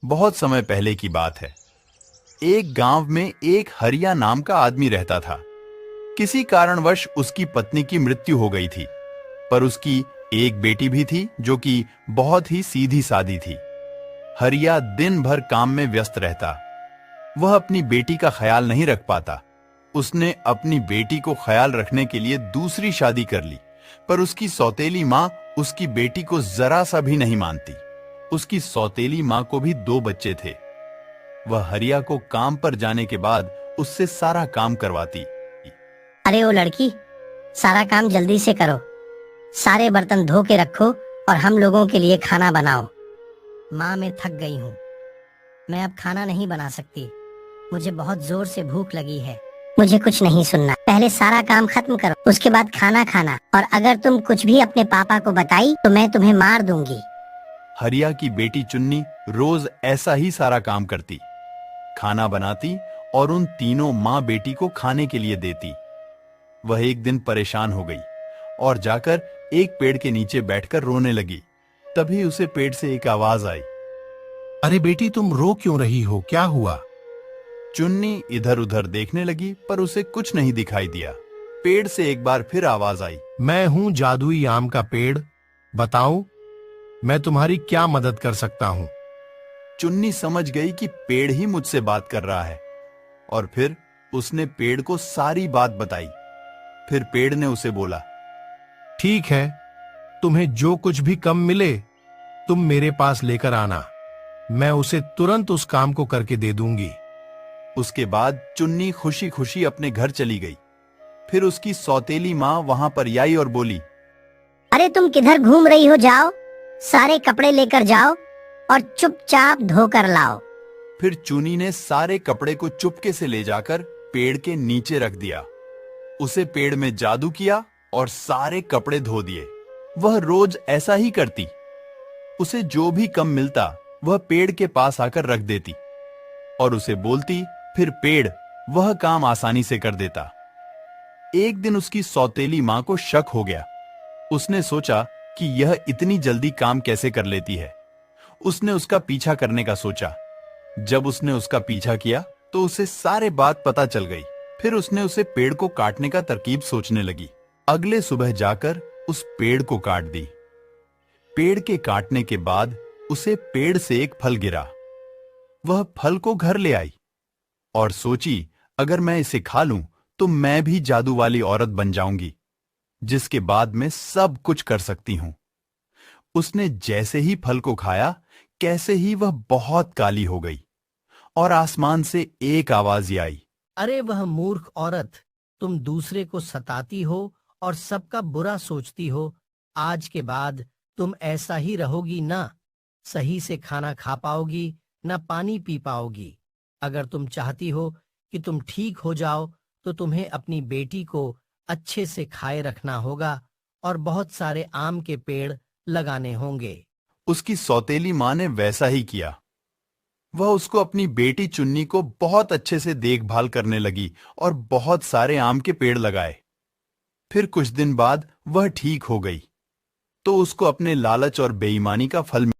बहुत समय पहले की बात है। एक गांव में एक हरिया नाम का आदमी रहता था। किसी कारणवश उसकी पत्नी की मृत्यु हो गई थी, पर उसकी एक बेटी भी थी जो कि बहुत ही सीधी सादी थी। हरिया दिन भर काम में व्यस्त रहता। वह अपनी बेटी का ख्याल नहीं रख पाता। उसने अपनी बेटी को ख्याल रखने के लिए दूसरी शादी कर ली, पर उसकी सौतेली माँ उसकी बेटी को जरा सा भी नहीं मानती। उसकी सौतेली माँ को भी 2 बच्चे थे। वह हरिया को काम पर जाने के बाद उससे सारा काम करवाती। अरे ओ लड़की, सारा काम जल्दी से करो। सारे बर्तन धो के रखो और हम लोगों के लिए खाना बनाओ। माँ, मैं थक गई हूँ। मैं अब खाना नहीं बना सकती। मुझे बहुत जोर से भूख लगी है। मुझे कुछ नहीं सुनना। पहले सारा काम खत्म करो, उसके बाद खाना खाना। और अगर तुम कुछ भी अपने पापा को बताई तो मैं तुम्हें मार दूंगी। हरिया की बेटी चुन्नी रोज ऐसा ही सारा काम करती, खाना बनाती और उन तीनों माँ बेटी को खाने के लिए देती। वह एक दिन परेशान हो गई और जाकर एक पेड़ के नीचे बैठकर रोने लगी। तभी उसे पेड़ से एक आवाज आई। अरे बेटी, तुम रो क्यों रही हो? क्या हुआ? चुन्नी इधर उधर देखने लगी, पर उसे कुछ नहीं दिखाई दिया। पेड़ से एक बार फिर आवाज आई। मैं हूँ जादुई आम का पेड़। बताओ, मैं तुम्हारी क्या मदद कर सकता हूँ? चुन्नी समझ गई कि पेड़ ही मुझसे बात कर रहा है, और फिर उसने पेड़ को सारी बात बताई। फिर पेड़ ने उसे बोला, ठीक है, तुम्हें जो कुछ भी कम मिले तुम मेरे पास लेकर आना। मैं उसे तुरंत उस काम को करके दे दूंगी। उसके बाद चुन्नी खुशी खुशी अपने घर चली गई। फिर उसकी सौतेली माँ वहां पर आई और बोली, अरे तुम किधर घूम रही हो? जाओ, सारे कपड़े लेकर जाओ और चुपचाप धोकर लाओ। फिर चुन्नी ने सारे कपड़े को चुपके से ले जाकर पेड़ के नीचे रख दिया। उसे पेड़ में जादू किया और सारे कपड़े धो दिए। वह रोज ऐसा ही करती। उसे जो भी कम मिलता वह पेड़ के पास आकर रख देती और उसे बोलती, फिर पेड़ वह काम आसानी से कर देता। एक दिन उसकी सौतेली माँ को शक हो गया। उसने सोचा कि यह इतनी जल्दी काम कैसे कर लेती है। उसने उसका पीछा करने का सोचा। जब उसने उसका पीछा किया तो उसे सारे बात पता चल गई। फिर उसने उसे पेड़ को काटने का तरकीब सोचने लगी। अगले सुबह जाकर उस पेड़ को काट दी। पेड़ के काटने के बाद उसे पेड़ से एक फल गिरा। वह फल को घर ले आई और सोची, अगर मैं इसे खा लूं तो मैं भी जादू वाली औरत बन जाऊंगी, जिसके बाद मैं सब कुछ कर सकती हूं। उसने जैसे ही फल को खाया, कैसे ही वह बहुत काली हो गई और आसमान से एक आवाज आई। अरे वह मूर्ख औरत, तुम दूसरे को सताती हो और सबका बुरा सोचती हो। आज के बाद तुम ऐसा ही रहोगी ना। सही से खाना खा पाओगी, ना पानी पी पाओगी। अगर तुम चाहती हो कि तुम ठीक हो जाओ तो तुम्हें अपनी बेटी को अच्छे से खाए रखना होगा और बहुत सारे आम के पेड़ लगाने होंगे। उसकी सौतेली माँ ने वैसा ही किया। वह उसको अपनी बेटी चुन्नी को बहुत अच्छे से देखभाल करने लगी और बहुत सारे आम के पेड़ लगाए। फिर कुछ दिन बाद वह ठीक हो गई, तो उसको अपने लालच और बेईमानी का फल